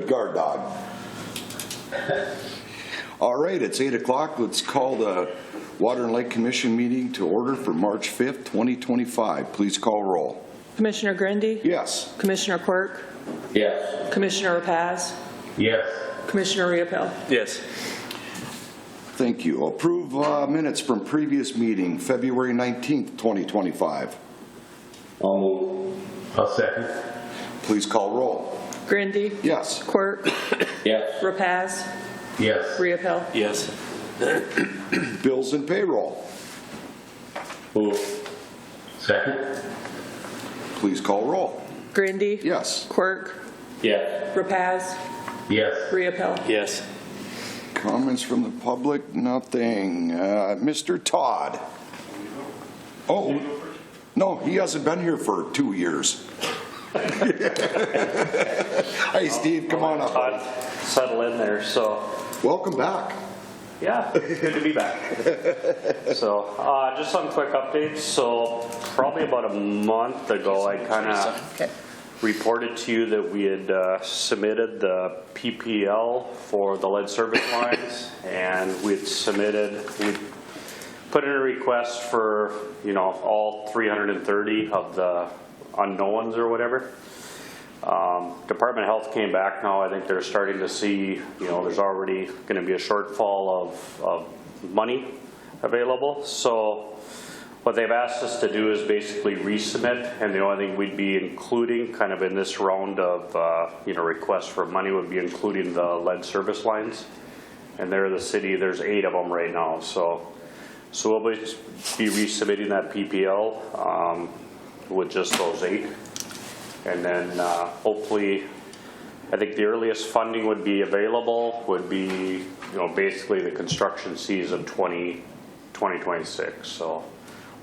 Good guard dog. All right, it's 8 o'clock. Let's call the Water and Lake Commission meeting to order for March 5th, 2025. Please call roll. Commissioner Grundy? Yes. Commissioner Quirk? Yes. Commissioner Rapaz? Yes. Commissioner Riopel? Yes. Thank you. Approve minutes from previous meeting, February 19th, 2025. I'll second. Please call roll. Grundy? Yes. Quirk? Yes. Rapaz? Yes. Riopel? Yes. Bills and payroll. Second. Please call roll. Grundy? Yes. Quirk? Yes. Rapaz? Yes. Riopel? Yes. Comments from the public? Nothing. Mr. Todd. Oh, no, he hasn't been here for 2 years. Hey, Steve, come on up. Todd, settle in there. So, Welcome back. yeah, good to be back. So, just some quick updates. So, probably about a month ago, I kind of reported to you that we had submitted the PPL for the lead service lines, and we put in a request for, all 330 of the unknowns or whatever. Department of Health came back now. I think they're starting to see, there's already going to be a shortfall of money available. So what they've asked us to do is basically resubmit, and the only thing we'd be including kind of in this round of, requests for money would be including the lead service lines. And they're the city, there's 8 of them right now. So we'll be resubmitting that PPL with just those 8. And then hopefully, I think the earliest funding would be available would be, basically the construction season 2026. So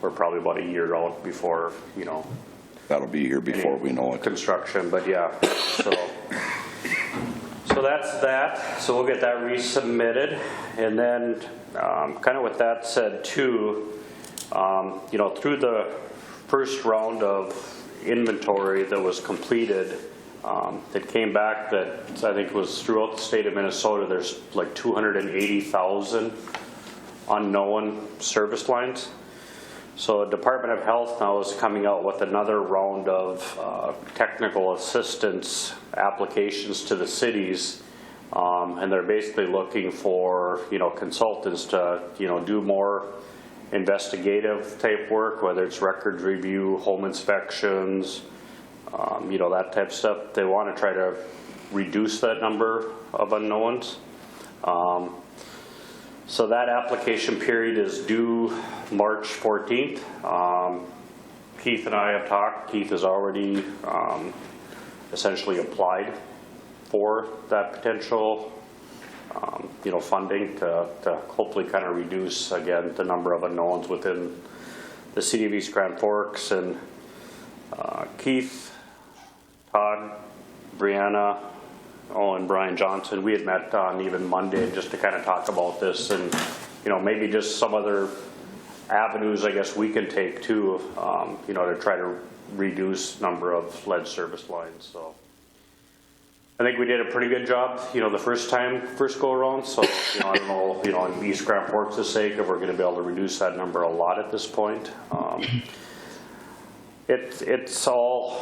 we're probably about a year out before, That'll be here before we know it. Construction, but yeah. So that's that. So we'll get that resubmitted. And then kind of with that said too, through the first round of inventory that was completed, it came back that I think it was throughout the state of Minnesota, there's like 280,000 unknown service lines. So Department of Health now is coming out with another round of technical assistance applications to the cities, and they're basically looking for consultants to do more investigative type work, whether it's records review, home inspections, that type of stuff. They want to try to reduce that number of unknowns. So that application period is due March 14th. Keith and I have talked. Keith has already essentially applied for that potential funding to hopefully kind of reduce, again, the number of unknowns within the city of East Grand Forks. And Keith, Todd, Brianna, and Brian Johnson, we had met on even Monday just to kind of talk about this and, maybe just some other avenues I guess we can take too, to try to reduce number of lead service lines. So I think we did a pretty good job, the first go around. So, I don't know, in East Grand Forks' sake, if we're going to be able to reduce that number a lot at this point. It's all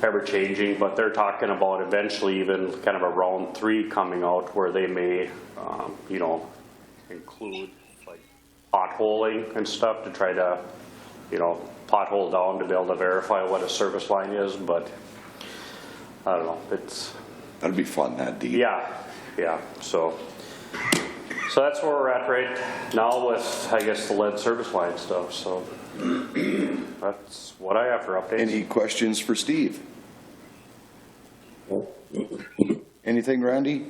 ever changing, but they're talking about eventually even kind of a round 3 coming out where they may, include like potholing and stuff to try to, pothole down to be able to verify what a service line is. But I don't know. That'd be fun, that deep. Yeah. So that's where we're at right now with, I guess, the lead service line stuff. So that's what I have for updates. Any questions for Steve? Anything, Randy?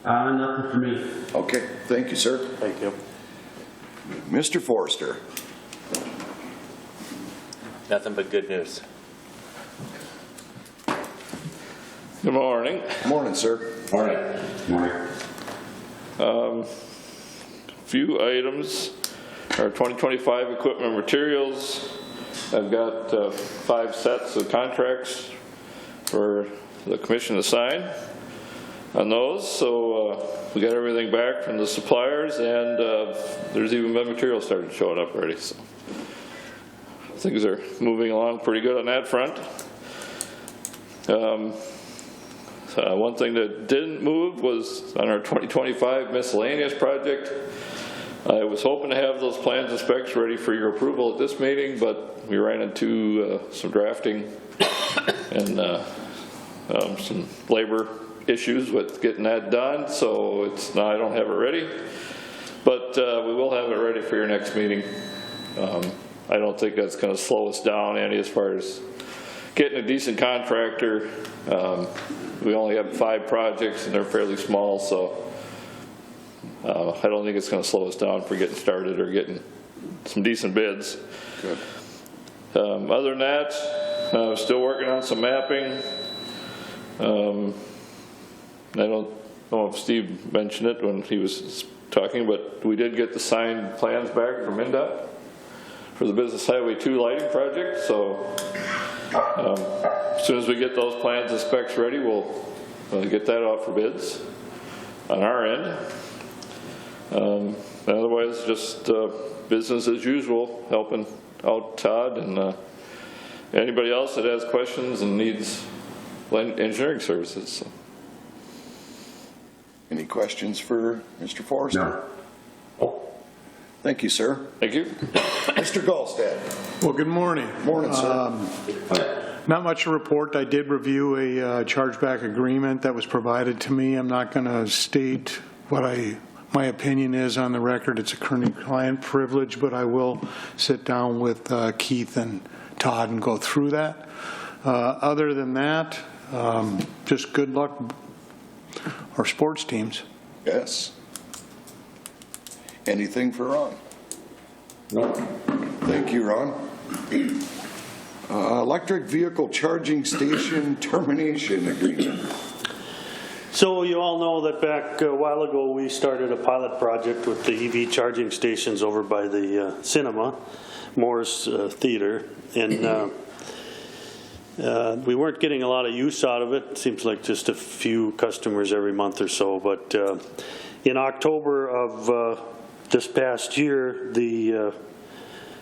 Nothing for me. Okay, thank you, sir. Thank you. Mr. Forrester. Nothing but good news. Good morning. Morning, sir. Morning. Few items. Our 2025 equipment materials. I've got 5 sets of contracts for the commission to sign. on those. So we got everything back from the suppliers, and there's even been material started showing up already. So things are moving along pretty good on that front. One thing that didn't move was on our 2025 miscellaneous project. I was hoping to have those plans and specs ready for your approval at this meeting, but we ran into some drafting and some labor issues with getting that done, so now I don't have it ready, but we will have it ready for your next meeting. I don't think that's going to slow us down any as far as getting a decent contractor. We only have 5 projects and they're fairly small, so I don't think it's going to slow us down for getting started or getting some decent bids. Good. Other than that, still working on some mapping. I don't know if Steve mentioned it when he was talking, but we did get the signed plans back from INDOT for the Business Highway 2 lighting project. So as soon as we get those plans and specs ready, we'll get that out for bids on our end. Otherwise, just business as usual, helping out Todd and anybody else that has questions and needs engineering services. So. Any questions for Mr. Forrester? No. Thank you, sir. Thank you. Mr. Gallstead. Well, good morning. Morning, sir. Not much to report. I did review a chargeback agreement that was provided to me. I'm not going to state what my opinion is on the record. It's a client privilege, but I will sit down with Keith and Todd and go through that. Other than that, just good luck, our sports teams. Yes. Anything for Ron? No. Thank you, Ron. Electric vehicle charging station termination agreement. So you all know that back a while ago we started a pilot project with the EV charging stations over by the cinema, Moore's Theater, and we weren't getting a lot of use out of it. It seems like just a few customers every month or so, but in October of this past year, the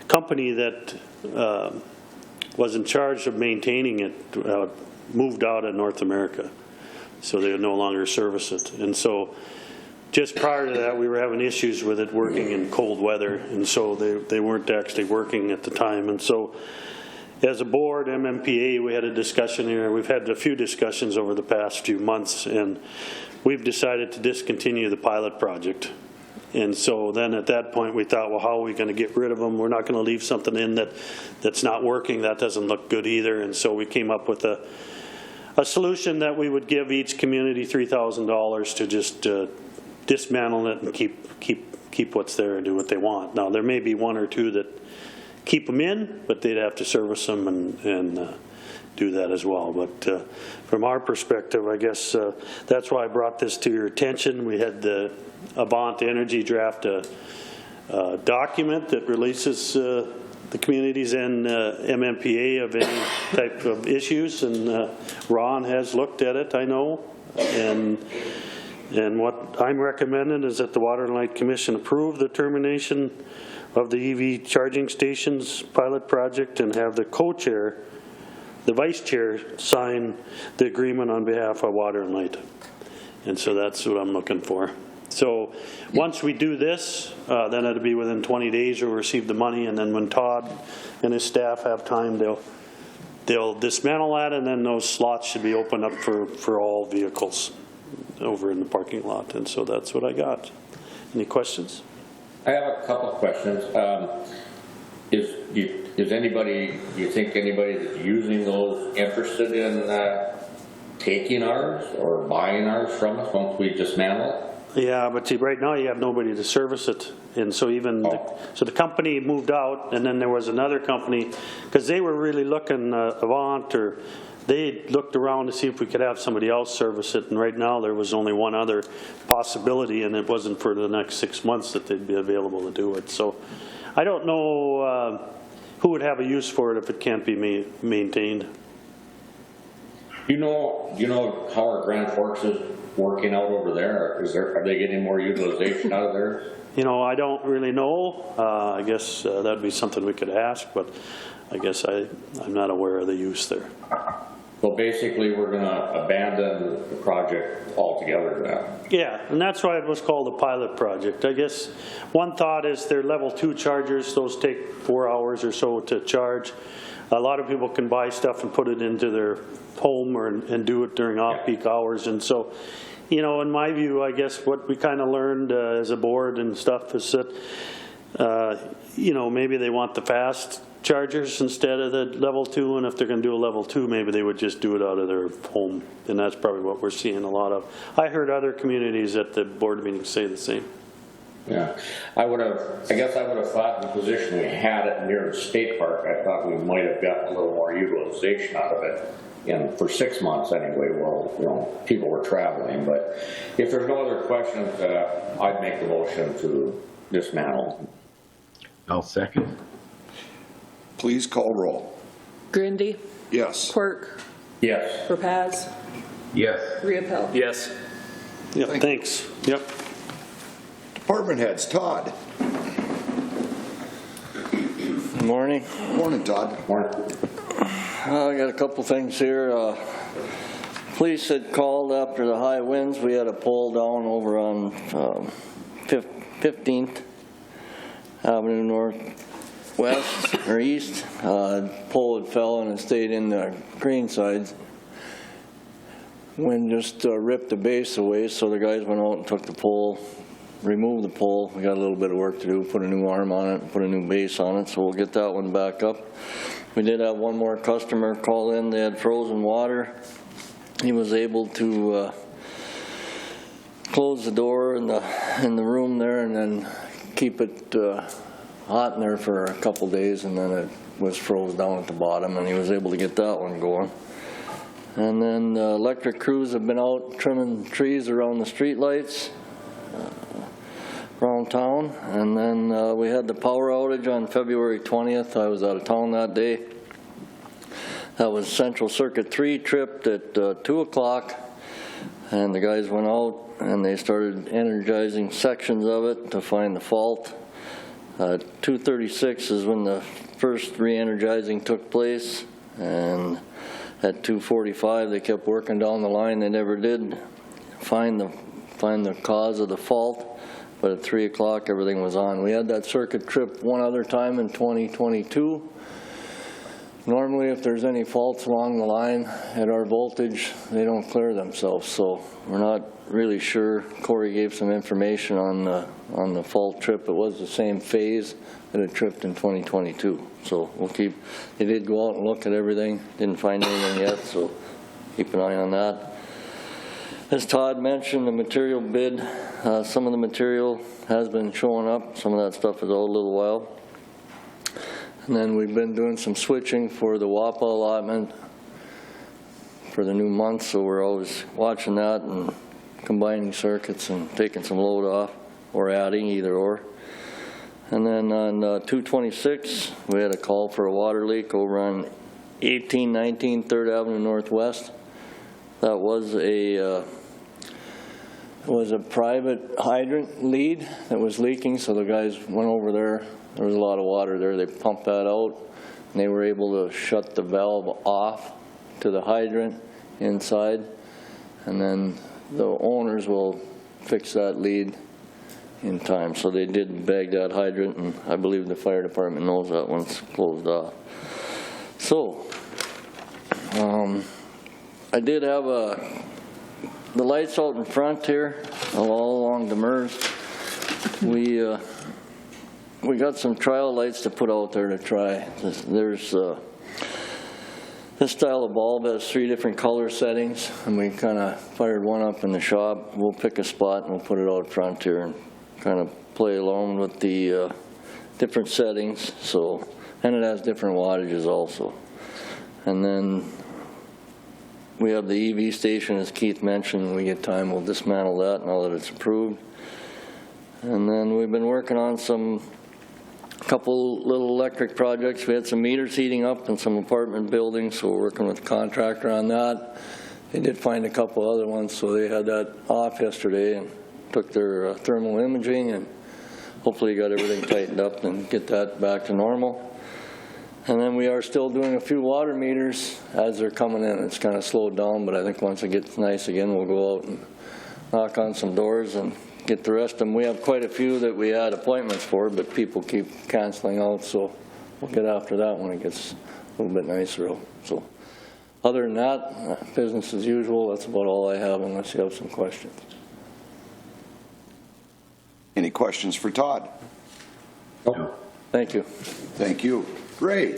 company that was in charge of maintaining it moved out of North America, so they would no longer service it. And so just prior to that, we were having issues with it working in cold weather, and so they weren't actually working at the time. And so as a board, MMPA, we had a discussion here. We've had a few discussions over the past few months, and we've decided to discontinue the pilot project. And so then at that point we thought, well, how are we going to get rid of them? We're not going to leave something in that's not working. That doesn't look good either. And so we came up with a solution that we would give each community $3,000 to just dismantle it and keep what's there and do what they want. Now there may be one or two that keep them in, but they'd have to service them and do that as well. But from our perspective, I guess that's why I brought this to your attention. We had the Avant Energy draft a document that releases the communities and MMPA of any type of issues, and Ron has looked at it, I know, and what I'm recommending is that the Water and Light Commission approve the termination of the EV charging stations pilot project and have the co-chair, the vice chair, sign the agreement on behalf of Water and Light. And so that's what I'm looking for. So once we do this, then it'll be within 20 days we'll receive the money, and then when Todd and his staff have time, they'll dismantle that, and then those slots should be opened up for all vehicles over in the parking lot. And so that's what I got. Any questions? I have a couple of questions. Is anybody, do you think anybody that's using those interested in taking ours or buying ours from us once we dismantle it? Yeah, but see, right now you have nobody to service it, and so so the company moved out, and then there was another company, because they were really looking Avant, or they looked around to see if we could have somebody else service it, and right now there was only one other possibility, and it wasn't for the next 6 months that they'd be available to do it. So I don't know who would have a use for it if it can't be maintained. You know how our Grand Forks is working out over there? Are they getting more utilization out of there? You know, I don't really know. I guess that'd be something we could ask, but I guess I'm not aware of the use there. Well, basically, we're going to abandon the project altogether now. Yeah, and that's why it was called a pilot project. I guess one thought is they're level 2 chargers. Those take 4 hours or so to charge. A lot of people can buy stuff and put it into their home and do it during off-peak hours. And so, you know, in my view, I guess what we kind of learned as a board and stuff is that, you know, maybe they want the fast chargers instead of the level 2, and if they're going to do a level 2, maybe they would just do it out of their home, and that's probably what we're seeing a lot of. I heard other communities at the board meeting say the same. Yeah, I guess I would have thought in the position we had it near the state park, I thought we might have gotten a little more utilization out of it. And for 6 months anyway, well, you know, people were traveling. But if there's no other questions, I'd make the motion to dismantle. I'll second. Please call roll. Grindy, Yes. Quirk, Yes. Rapaz, Yes. Riepel. Yes. Yep, thanks. Yep. Department heads, Todd. Good morning. Morning, Todd. I got a couple things here. Police had called after the high winds. We had a pole down over on 15th Avenue Northwest or East. Pole had fell and it stayed in the green sides. Wind just ripped the base away, so the guys went out and took the pole, removed the pole. We got a little bit of work to do, put a new arm on it, put a new base on it, so we'll get that one back up. We did have one more customer call in. They had frozen water. He was able to close the door in the room there and then keep it hot in there for a couple days, and then it was froze down at the bottom, and he was able to get that one going. And then electric crews have been out trimming trees around the street lights around town. And then we had the power outage on February 20th. I was out of town that day. That was Central Circuit 3 tripped at 2 o'clock, and the guys went out and they started energizing sections of it to find the fault. 2:36 is when the first re-energizing took place, and at 2:45 they kept working down the line. They never did find the cause of the fault, but at 3 o'clock everything was on. We had that circuit trip one other time in 2022. Normally, if there's any faults along the line at our voltage, they don't clear themselves, so we're not really sure. Corey gave some information on the fault trip. It was the same phase that it tripped in 2022, so we'll keep. They did go out and look at everything, didn't find anything yet, so keep an eye on that. As Todd mentioned, the material bid, some of the material has been showing up. Some of that stuff is out a little while. And then we've been doing some switching for the WAPA allotment for the new month, so we're always watching that and combining circuits and taking some load off or adding, either or. And then on 226, we had a call for a water leak over on 1819 3rd Avenue Northwest. That was a private hydrant lead that was leaking, so the guys went over there. There was a lot of water there. They pumped that out, and they were able to shut the valve off to the hydrant inside, and then the owners will fix that lead in time. So they did bag that hydrant, and I believe the fire department knows that one's closed off. So I did have the lights out in front here, all along Demers. We got some trial lights to put out there to try. There's this style of bulb has 3 different color settings, and we kind of fired one up in the shop. We'll pick a spot and we'll put it out front here and kind of play along with the different settings. So, and it has different wattages also. And then we have the EV station, as Keith mentioned. When we get time, we'll dismantle that now that it's approved. And then we've been working on some couple little electric projects. We had some meters heating up in some apartment buildings, so we're working with the contractor on that. They did find a couple other ones, so they had that off yesterday and took their thermal imaging, and hopefully got everything tightened up and get that back to normal. And then we are still doing a few water meters as they're coming in. It's kind of slowed down, but I think once it gets nice again, we'll go out and knock on some doors and get the rest of them. We have quite a few that we had appointments for, but people keep canceling out, so we'll get after that when it gets a little bit nicer out. So other than that, business as usual. That's about all I have, unless you have some questions. Any questions for Todd? No. Thank you. Thank you. Ray?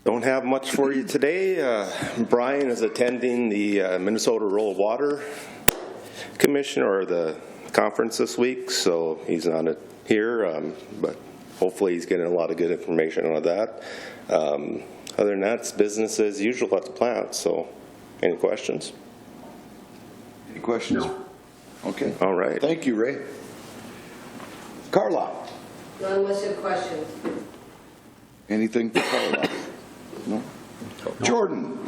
Don't have much for you today. Brian is attending the Minnesota Rural Water Commission, or the conference this week, so he's on it here, but hopefully he's getting a lot of good information on that. Other than that, it's business as usual at the plant, so any questions? Any questions? No. Okay. All right. Thank you, Ray. Carla? None with your questions. Anything for Carla? No? Jordan?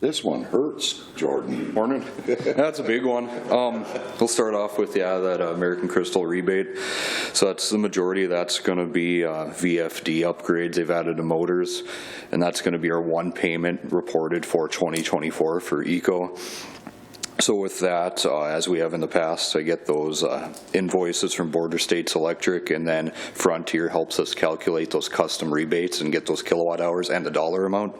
This one hurts, Jordan. Morning. That's a big one. We'll start off with, that American Crystal rebate. So that's the majority of that's going to be VFD upgrades. They've added the motors, and that's going to be our one payment reported for 2024 for ECO. So with that, as we have in the past, I get those invoices from Border States Electric, and then Frontier helps us calculate those custom rebates and get those kilowatt hours and the dollar amount.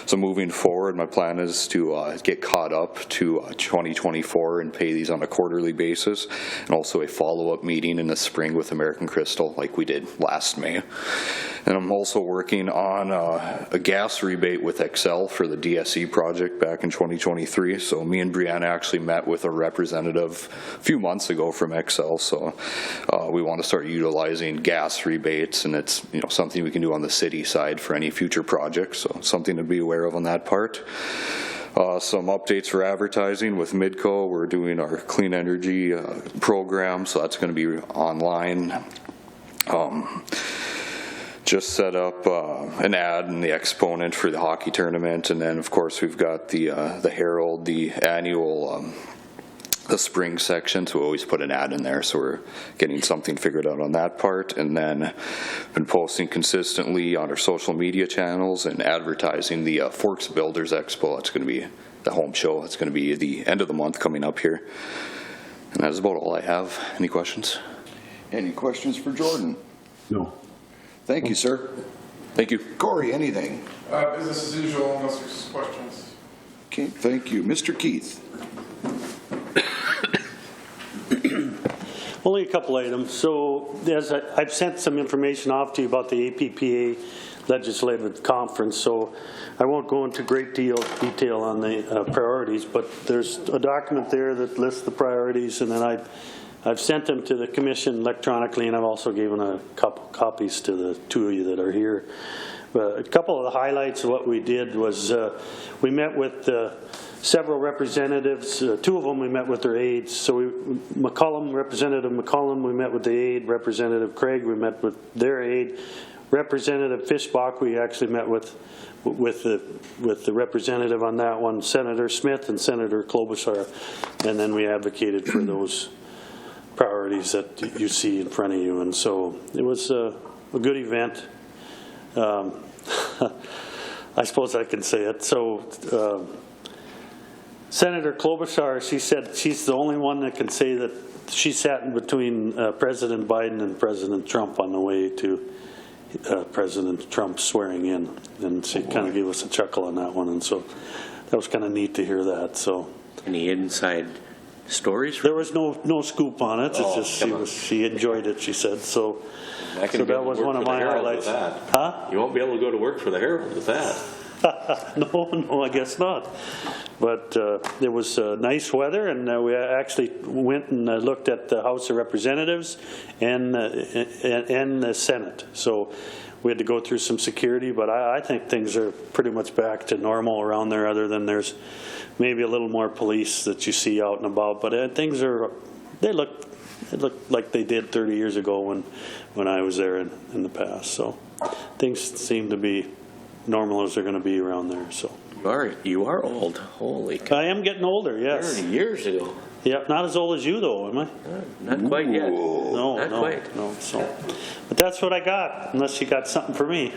So moving forward, my plan is to get caught up to 2024 and pay these on a quarterly basis, and also a follow-up meeting in the spring with American Crystal like we did last May. And I'm also working on a gas rebate with Excel for the DSE project back in 2023. So me and Brianna actually met with a representative a few months ago from Excel. So we want to start utilizing gas rebates, and it's something we can do on the city side for any future projects. So something to be aware of on that part. Some updates for advertising with Midco. We're doing our clean energy program, so that's going to be online. Just set up an ad in the Exponent for the hockey tournament, and then of course we've got the Herald, the annual the spring section, so we always put an ad in there, so we're getting something figured out on that part. And then been posting consistently on our social media channels and advertising the Forks Builders Expo. It's going to be the home show. It's going to be the end of the month coming up here, and that's about all I have. Any questions? Any questions for Jordan? No. Thank you, sir. Thank you. Corey, anything? Business as usual, unless there's questions. Okay, thank you. Mr. Keith? Only a couple items. So I've sent some information off to you about the APPA legislative conference, so I won't go into great detail on the priorities, but there's a document there that lists the priorities, and then I've sent them to the commission electronically, and I've also given a couple copies to the two of you that are here. But a couple of the highlights of what we did was we met with several representatives. Two of them we met with their aides. So Representative McCollum, we met with the aide. Representative Craig, we met with their aide. Representative Fischbach, we actually met with the representative on that one, Senator Smith and Senator Klobuchar, and then we advocated for those priorities that you see in front of you. And so it was a good event. I suppose I can say it. So Senator Klobuchar, she said she's the only one that can say that she sat in between President Biden and President Trump on the way to President Trump swearing in, and she kind of gave us a chuckle on that one, and so that was kind of neat to hear that. So Any inside stories? There was no scoop on it. It's just she enjoyed it, she said. So that was one of my highlights. Huh? You won't be able to go to work for the Herald with that. No, I guess not. But there was nice weather, and we actually went and looked at the House of Representatives and the Senate. So we had to go through some security, but I think things are pretty much back to normal around there, other than there's maybe a little more police that you see out and about. But things are, they look like they did 30 years ago when I was there in the past. So things seem to be normal as they're going to be around there. So You are old. Holy cow. I am getting older, yes. 30 years ago. Yep, not as old as you though, am I? Not quite yet. No, Not no, quite. no. So, but that's what I got, unless you got something for me.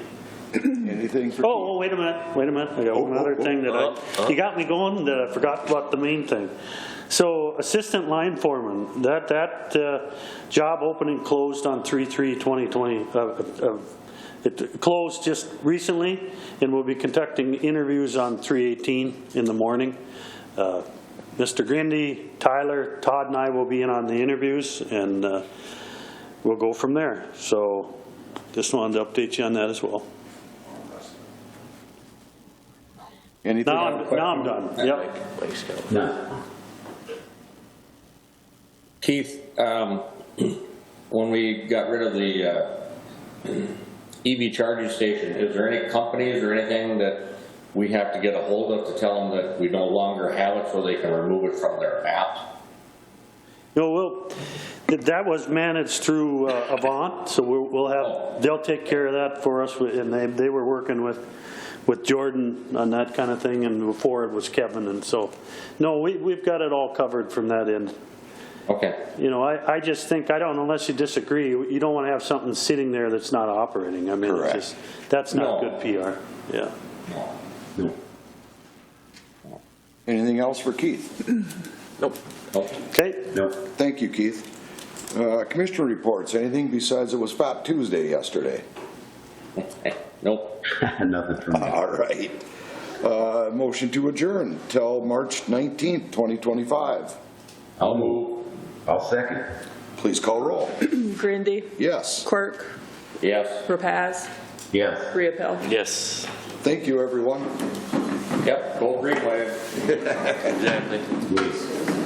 Anything for Oh, wait a minute. I got one other thing that you got me going that I forgot about the main thing. So assistant line foreman, that job opening closed on 3/3/2020. It closed just recently, and we'll be conducting interviews on 3/18 in the morning. Mr. Grindy, Tyler, Todd, and I will be in on the interviews, and we'll go from there. So just wanted to update you on that as well. Anything? Now I'm done. Yep. Keith, when we got rid of the EV charging station, is there any companies or anything that we have to get a hold of to tell them that we no longer have it so they can remove it from their app? No, that was managed through Avant, so we'll have, they'll take care of that for us, and they were working with Jordan on that kind of thing, and before it was Kevin, and so, no, we've got it all covered from that end. Okay. You know, I just think, unless you disagree, you don't want to have something sitting there that's not operating. I mean, it's just, that's not good PR. Yeah. Anything else for Keith? Nope. Okay. No. Thank you, Keith. Commissioner reports, anything besides it was Fat Tuesday yesterday? Nope. Nothing from me. All right. Motion to adjourn till March 19th, 2025. I'll move. I'll second. Please call roll. Grindy, Yes. Quirk, Yes. Rapaz, Yes. Riepel. Yes. Thank you, everyone. Yep, go green wave. Exactly. Please.